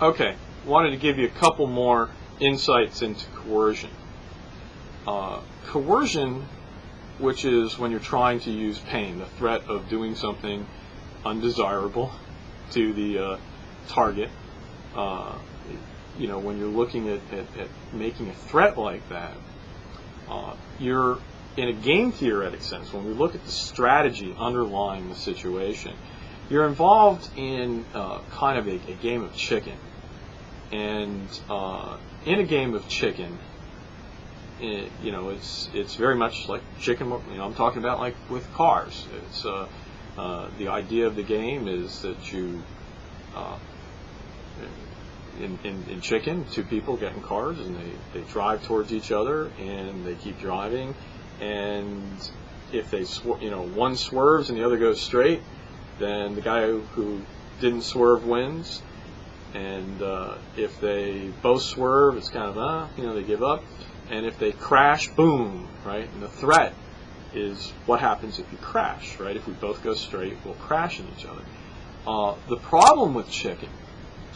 Okay, wanted to give you a couple more insights into coercion. Coercion, which is when you're trying to use pain, the threat of doing something undesirable to the target. When you're looking at making a threat like that, you're in a game theoretic sense. When we look at the strategy underlying the situation, you're involved in kind of a game of chicken. And in a game of chicken, it's very much like chicken. I'm talking about like with cars. It's the idea of the game is that you in chicken, two people get in cars and they drive towards each other and they keep driving, and if they one swerves and the other goes straight, then the guy who didn't swerve wins. And if they both swerve, it's kind of they give up. And if they crash, boom, right? And the threat is what happens if you crash, right? If we both go straight, we'll crash in each other. The problem with chicken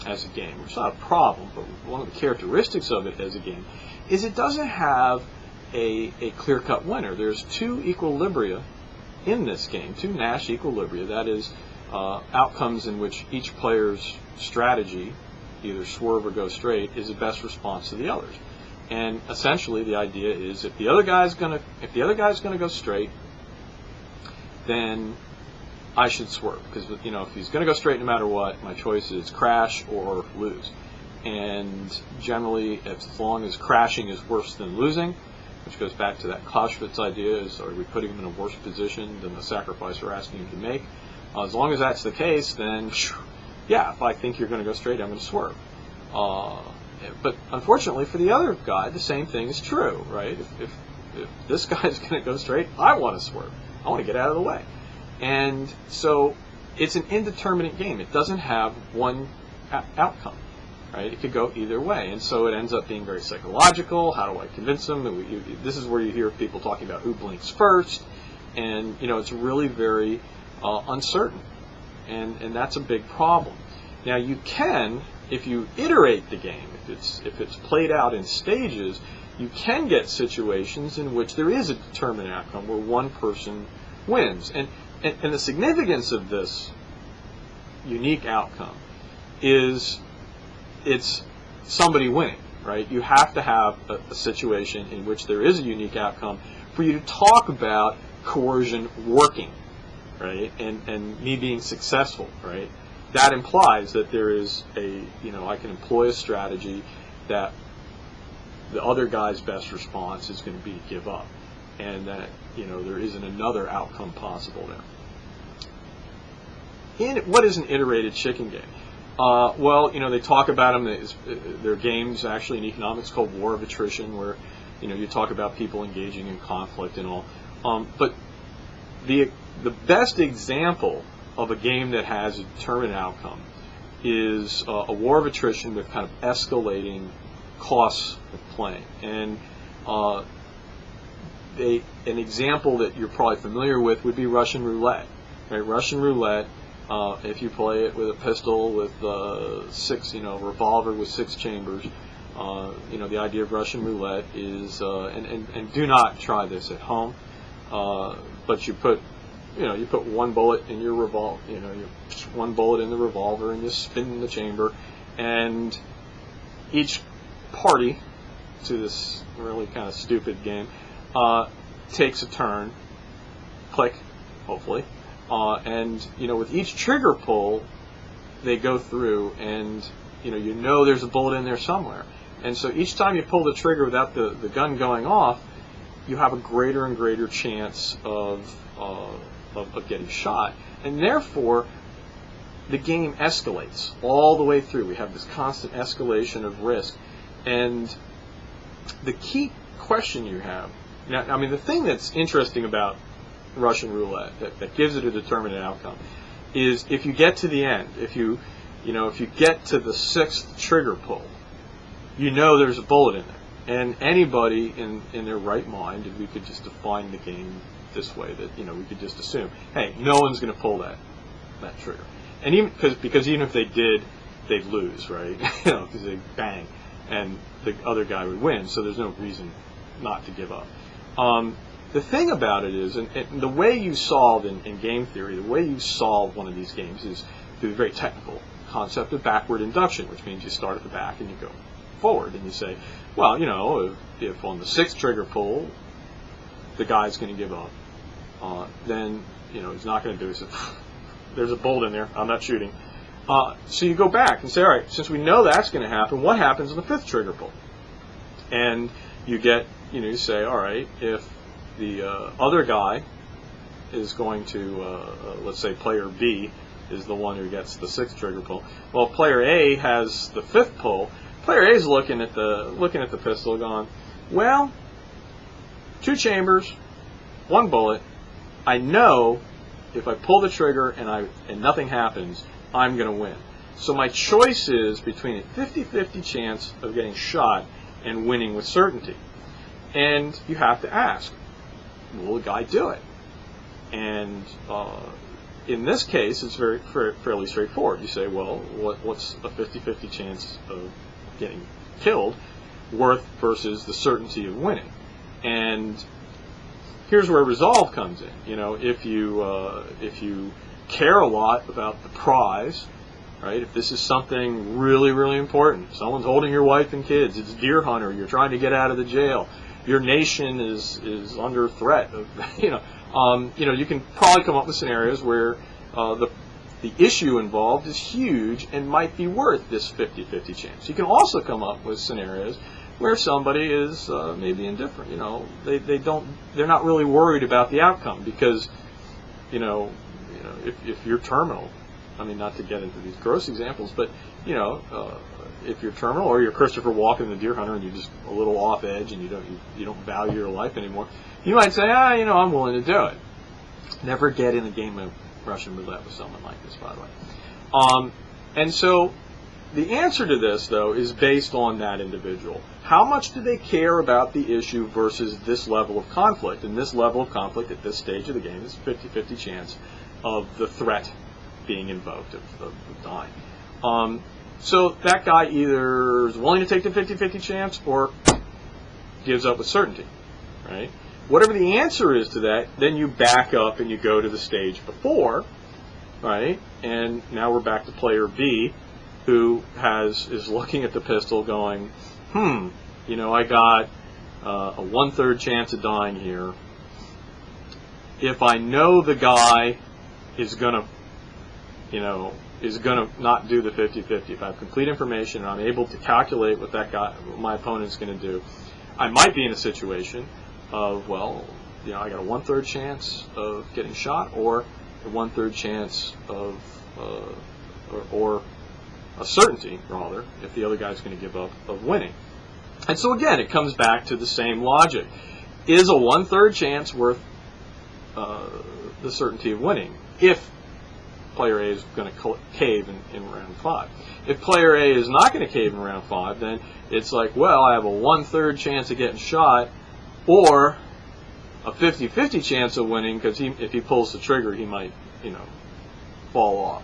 as a game, it's not a problem, but one of the characteristics of it as a game, is it doesn't have a clear-cut winner. There's two equilibria in this game, two Nash Equilibria, that is outcomes in which each player's strategy, either swerve or go straight, is the best response to the others. And essentially the idea is if the other guy's gonna go straight, then I should swerve, because if he's going to go straight no matter what, my choice is crash or lose. And generally, as long as crashing is worse than losing, which goes back to that Clausewitz idea, is are we putting him in a worse position than the sacrifice we're asking him to make? As long as that's the case, then yeah, if I think you're going to go straight, I'm going to swerve. But unfortunately for the other guy, the same thing is true, right? If this guy's going to go straight, I want to swerve. I want to get out of the way. And so it's an indeterminate game. It doesn't have one outcome, right? It could go either way. And so it ends up being very psychological. How do I convince them? This is where you hear people talking about who blinks first. And, it's really very uncertain. And that's a big problem. Now, you can, if you iterate the game, if it's played out in stages, you can get situations in which there is a determinate outcome where one person wins. And the significance of this unique outcome is it's somebody winning, right? You have to have a situation in which there is a unique outcome for you to talk about coercion working, right? And me being successful, right? That implies that there is I can employ a strategy that the other guy's best response is going to be to give up, and that there isn't another outcome possible there. What is an iterated chicken game? They talk about them. There are games actually in economics called war of attrition, where you talk about people engaging in conflict and all. But the best example of a game that has a determined outcome is a war of attrition with kind of escalating costs of playing. And an example that you're probably familiar with would be Russian roulette. Right? Russian roulette, if you play it with a pistol with six, revolver with 6 chambers, the idea of Russian roulette is, and do not try this at home, but you put one bullet in your revolver, one bullet in the revolver, and you spin the chamber, and each party to this really kind of stupid game takes a turn, click, hopefully, and with each trigger pull, they go through, and there's a bullet in there somewhere, and so each time you pull the trigger without the gun going off, you have a greater and greater chance of getting shot, and therefore the game escalates all the way through. We have this constant escalation of risk, and the key question you have now, the thing that's interesting about Russian roulette that gives it a determinate outcome is if you get to the end, if you get to the 6th trigger pull, there's a bullet in there, and anybody in their right mind, and we could just define the game this way, that we could just assume, hey, no one's going to pull that trigger, and because even if they did, they'd lose, right? Because they bang, and the other guy would win. So there's no reason not to give up. The thing about it is, and the way you solve in game theory, the way you solve one of these games is through the very technical concept of backward induction, which means you start at the back and you go forward, and you say, well, if on the 6th trigger pull, the guy's going to give up, then, he's not going to do it. There's a bolt in there, I'm not shooting. So you go back and say, all right, since we know that's going to happen, what happens on the 5th trigger pull? And you get, you say, all right, if the other guy is going to, let's say player B is the one who gets the 6th trigger pull. Well, player A has the 5th pull. Player A is looking at the pistol, going, well, 2 chambers, 1 bullet. I know if I pull the trigger and nothing happens, I'm going to win. So my choice is between a 50-50 chance of getting shot and winning with certainty. And you have to ask, will the guy do it? And in this case, it's fairly straightforward. You say, well, what's a 50-50 chance of getting killed worth versus the certainty of winning? And here's where resolve comes in. If you care a lot about the prize, right? If this is something really, really important, someone's holding your wife and kids, it's a deer hunter, you're trying to get out of the jail, your nation is under threat of, you can probably come up with scenarios where the issue involved is huge and might be worth this 50-50 chance. You can also come up with scenarios where somebody is maybe indifferent. They're not really worried about the outcome because, if you're terminal, I mean, not to get into these gross examples, but if you're terminal or you're Christopher Walken, the deer hunter, and you're just a little off edge and you don't value your life anymore, you might say, I'm willing to do it. Never get in a game of Russian roulette with someone like this, by the way. And so the answer to this, though, is based on that individual. How much do they care about the issue versus this level of conflict? And this level of conflict at this stage of the game is 50-50 chance of the threat being invoked, of dying. So that guy either is willing to take the 50-50 chance or gives up with certainty, right? Whatever the answer is to that, then you back up and you go to the stage before, right? And now we're back to player B, who is looking at the pistol going, I got a 1/3 chance of dying here. If I know the guy is gonna not do the 50-50, if I have complete information and I'm able to calculate what my opponent's going to do, I might be in a situation of, I got a 1/3 chance of getting shot, or a 1/3 chance of, or a certainty, rather, if the other guy's going to give up, of winning. And so again, it comes back to the same logic. Is a 1/3 chance worth the certainty of winning if player A is going to cave in round 5? If player A is not going to cave in round 5, then it's like, I have a 1/3 chance of getting shot, or a 50-50 chance of winning, because if he pulls the trigger, he might, fall off.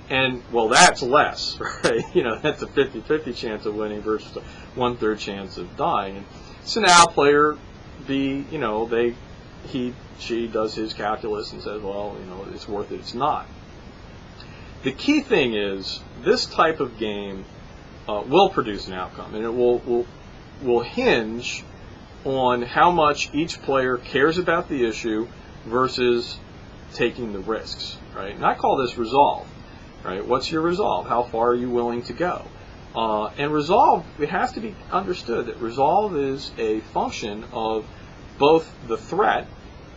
And, that's less, right? That's a 50-50 chance of winning versus a 1/3 chance of dying. And so now player B, she does his calculus and says, it's worth it, it's not. The key thing is, this type of game will produce an outcome, and it will hinge on how much each player cares about the issue versus taking the risks, right? And I call this resolve, right? What's your resolve? How far are you willing to go? And resolve, it has to be understood that resolve is a function of both the threat,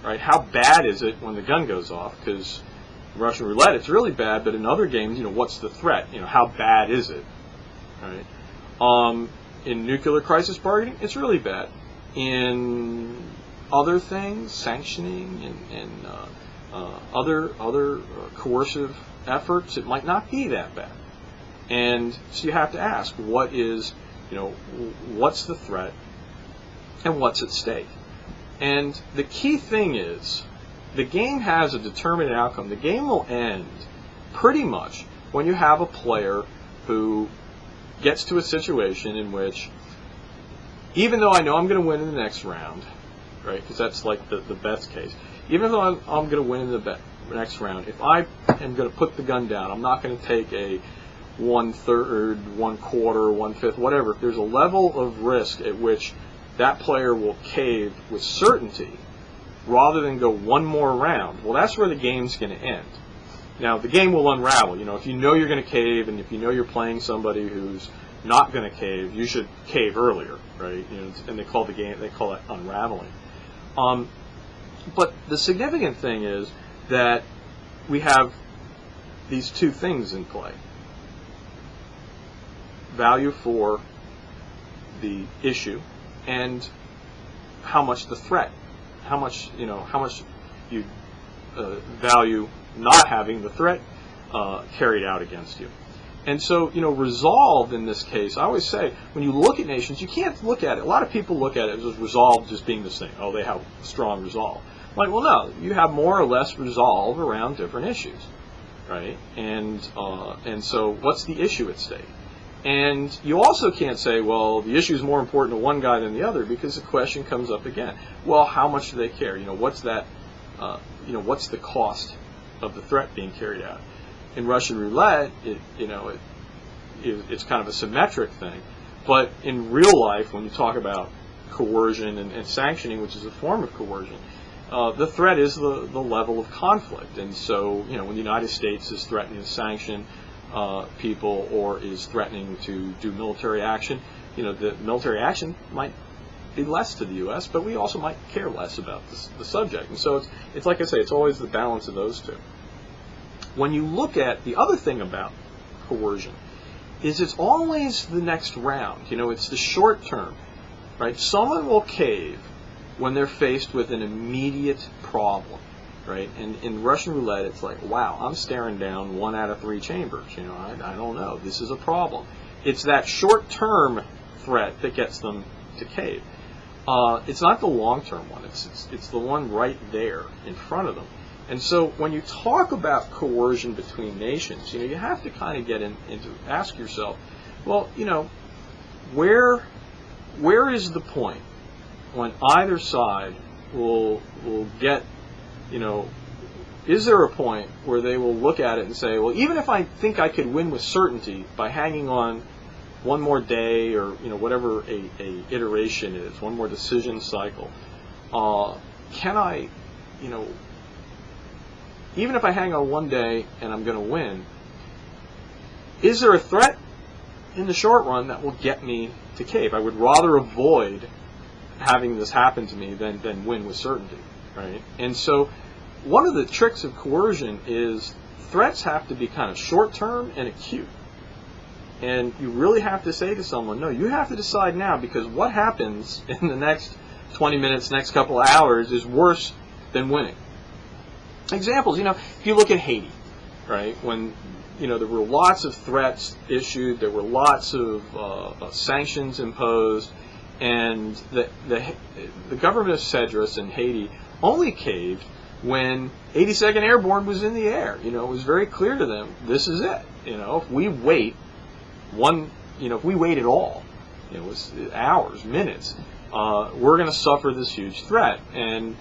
right? How bad is it when the gun goes off? Because Russian roulette, it's really bad, but in other games, what's the threat? How bad is it, right? In nuclear crisis bargaining, it's really bad. In other things, sanctioning and other coercive efforts, it might not be that bad. And so you have to ask, what's the threat and what's at stake? And the key thing is, the game has a determinate outcome. The game will end pretty much when you have a player who gets to a situation in which, even though I know I'm going to win in the next round, right, because that's like the best case, even though I'm going to win in the next round, if I am going to put the gun down, I'm not going to take a 1/3, 1/4, 1/5, whatever. If there's a level of risk at which that player will cave with certainty rather than go one more round, well, that's where the game's going to end. Now, the game will unravel. If you know you're going to cave, and if you know you're playing somebody who's not going to cave, you should cave earlier, right? And they call it unraveling. But the significant thing is that we have these two things in play: value for the issue, and how much the threat, how much you value not having the threat carried out against you. And so, resolve in this case, I always say, when you look at nations, you can't look at it. A lot of people look at it as resolve just being this thing. Oh, they have strong resolve. Like, well, no, you have more or less resolve around different issues, right? And so, what's the issue at stake? And you also can't say, well, the issue is more important to one guy than the other, because the question comes up again. Well, how much do they care? What's that? What's the cost of the threat being carried out? In Russian roulette, it's kind of a symmetric thing. But in real life, when you talk about coercion and sanctioning, which is a form of coercion, the threat is the level of conflict. And so, when the United States is threatening to sanction people or is threatening to do military action, the military action might be less to the U.S., but we also might care less about the subject. And so it's like I say, it's always the balance of those two. When you look at the other thing about coercion, is it's always the next round. It's the short term, right? Someone will cave when they're faced with an immediate problem, right? And in Russian roulette, it's like, wow, I'm staring down 1 out of 3 chambers. I don't know. This is a problem. It's that short term threat that gets them to cave. It's not the long term one. It's the one right there in front of them. And so when you talk about coercion between nations, you have to kind of get into ask yourself, well, where is the point when either side will get, is there a point where they will look at it and say, well, even if I think I could win with certainty by hanging on one more day or whatever a iteration is, one more decision cycle, can I, even if I hang on one day and I'm going to win, is there a threat in the short run that will get me to cave? I would rather avoid having this happen to me than win with certainty, right? And so one of the tricks of coercion is threats have to be kind of short-term and acute. And you really have to say to someone, no, you have to decide now, because what happens in the next 20 minutes, next couple of hours is worse than winning. Examples, if you look at Haiti, right, when, there were lots of threats issued, there were lots of sanctions imposed, and the government of Cedras in Haiti only caved when 82nd Airborne was in the air. It was very clear to them, this is it. If we wait if we wait at all, it was hours, minutes, we're going to suffer this huge threat. And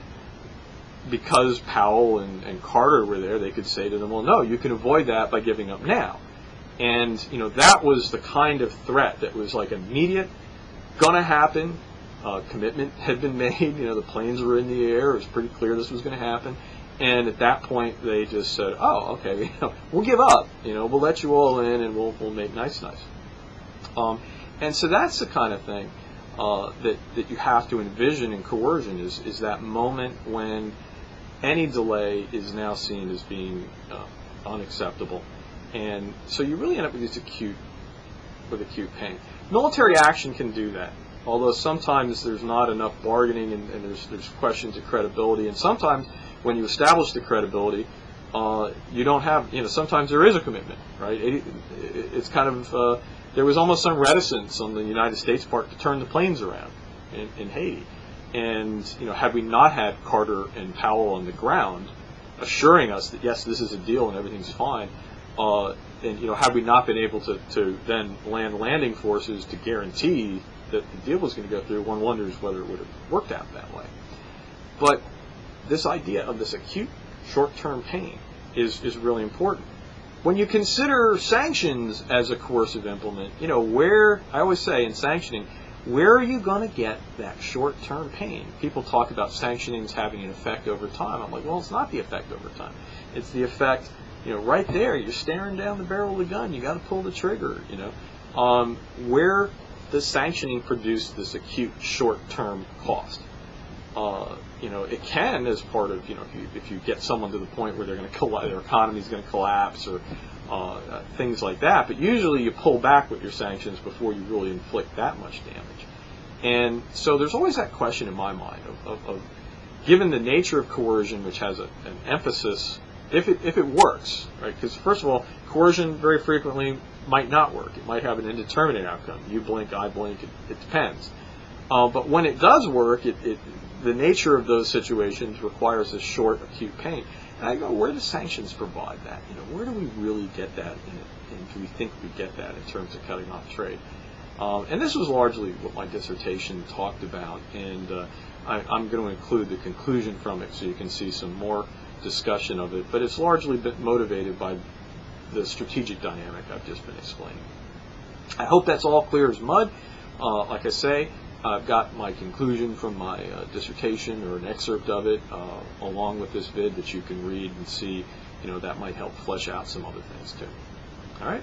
because Powell and Carter were there, they could say to them, well, no, you can avoid that by giving up now. And, that was the kind of threat that was like immediate, going to happen. Commitment had been made. The planes were in the air. It was pretty clear this was going to happen. And at that point, they just said, oh, okay, we'll give up. We'll let you all in, and we'll make nice. And so that's the kind of thing that you have to envision in coercion is that moment when any delay is now seen as being unacceptable. And so you really end up with this acute pain. Military action can do that, although sometimes there's not enough bargaining and there's questions of credibility. And sometimes when you establish the credibility, you don't have, sometimes there is a commitment, right? It's kind of, there was almost some reticence on the United States part to turn the planes around in Haiti. And, had we not had Carter and Powell on the ground assuring us that, yes, this is a deal and everything's fine, and had we not been able to then land landing forces to guarantee that the deal was going to go through, one wonders whether it would have worked out that way. But this idea of this acute short-term pain is really important. When you consider sanctions as a coercive implement, where, I always say in sanctioning, where are you going to get that short-term pain? People talk about sanctionings having an effect over time. I'm like, well, it's not the effect over time. It's the effect, right there. You're staring down the barrel of the gun. You got to pull the trigger. Where does sanctioning produce this acute short-term cost? It can, as part of, if you get someone to the point where they're going to their economy is going to collapse, or things like that. But usually you pull back with your sanctions before you really inflict that much damage. And so there's always that question in my mind of given the nature of coercion, which has an emphasis, if it works, right? Because first of all, coercion very frequently might not work. It might have an indeterminate outcome. You blink, I blink. It depends. But when it does work, the nature of those situations requires a short, acute pain. And I go, where do sanctions provide that? Where do we really get that? And do we think we get that in terms of cutting off trade? And this was largely what my dissertation talked about. And I'm going to include the conclusion from it so you can see some more discussion of it. But it's largely been motivated by the strategic dynamic I've just been explaining. I hope that's all clear as mud. Like I say, I've got my conclusion from my dissertation, or an excerpt of it, along with this vid that you can read and see. That might help flesh out some other things too. All right.